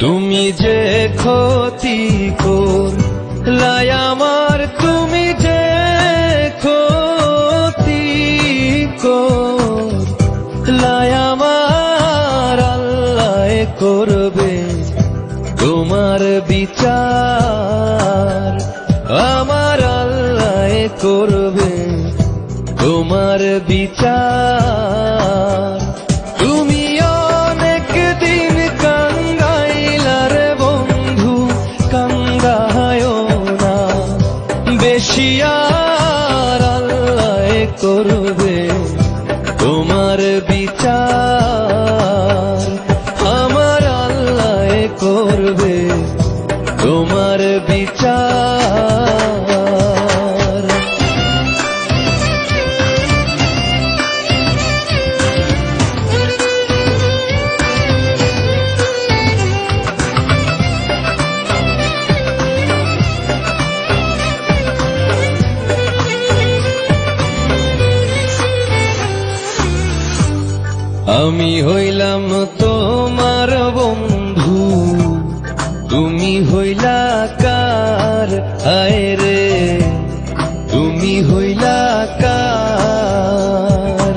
তুমি যে ক্ষতি করলাই আমার, তুমি যে ক্ষতি করলাই আমার, আল্লাহ করবে তোমার বিচার, আমার আল্লাহ করবে তোমার বিচার। তুমি অনেক দিন কাঙ্গাইলার বন্ধু, কাঙ্গায়ও না বেশি, আর আল্লাহ করবে তোমার বিচার, আমার আল্লাহ করবে তোমার বিচার। আমি হইলাম তোমার বন্ধু, তুমি হইলা কার, হায় রে তুমি হইলা কার।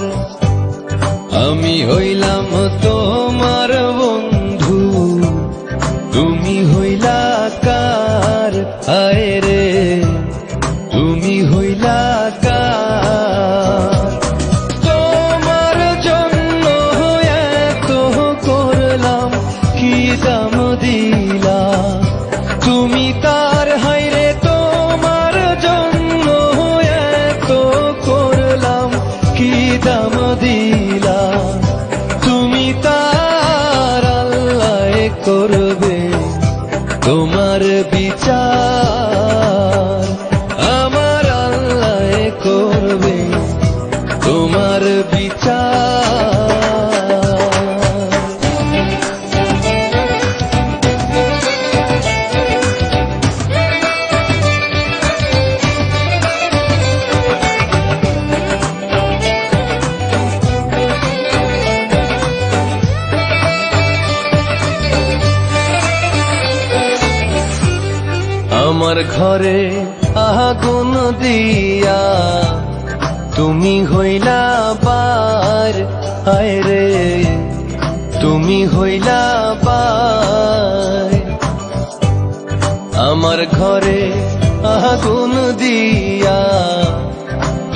আমি হইলাম তোমার বন্ধু, তুমি হইলা কার, হায় রে তুমি হইলা কার। তোমার জন্য এত করলাম, কি দাম দিলা তুমি তার, হায় রে তোমার জন্য এত করলাম, কি দাম দিলা তুমি তার, আল্লাহ করবে তোমার বিচার, আমার আল্লাহ করবে তোমার বিচার। আমার ঘরে আগুন দিয়া তুমি হইলা পার, হায় রে তুমি হইলা পার। আমার ঘরে আগুন দিয়া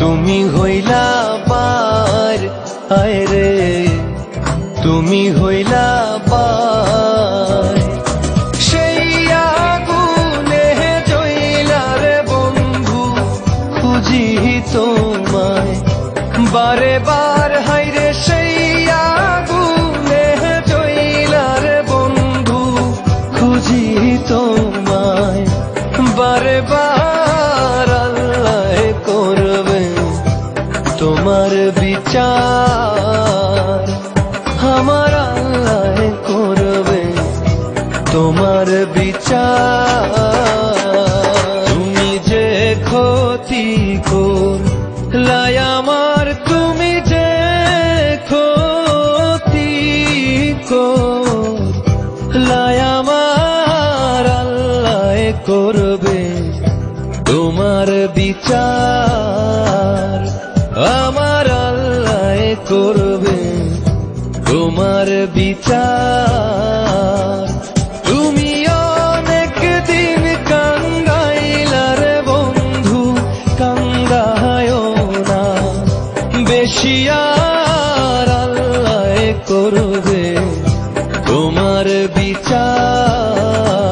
তুমি হইলা পার, হায় রে তুমি হইলা পার। সেই আগুনে জ্বইলার বন্ধু খুঁজি তোমায় বারে বার, হায় রে সেই আগুনে জ্বইলার বন্ধু খুঁজি তোমায় বারে বার, আল্লাহ করবে তোমার বিচার, আমার আল্লাহ করবে তোমার বিচার। তুমি যে ক্ষতি করলাই আমার, তুমি যে ক্ষতি করলাই আমার, আল্লাহ করবে তোমার বিচার, আমার আল্লাহ করবে তোমার বিচার। তুমি অনেক দিন কাঙ্গাইলার বন্ধু, কাঙ্গায়ও না বেশি, আর আল্লাহ করবে তোমার বিচার।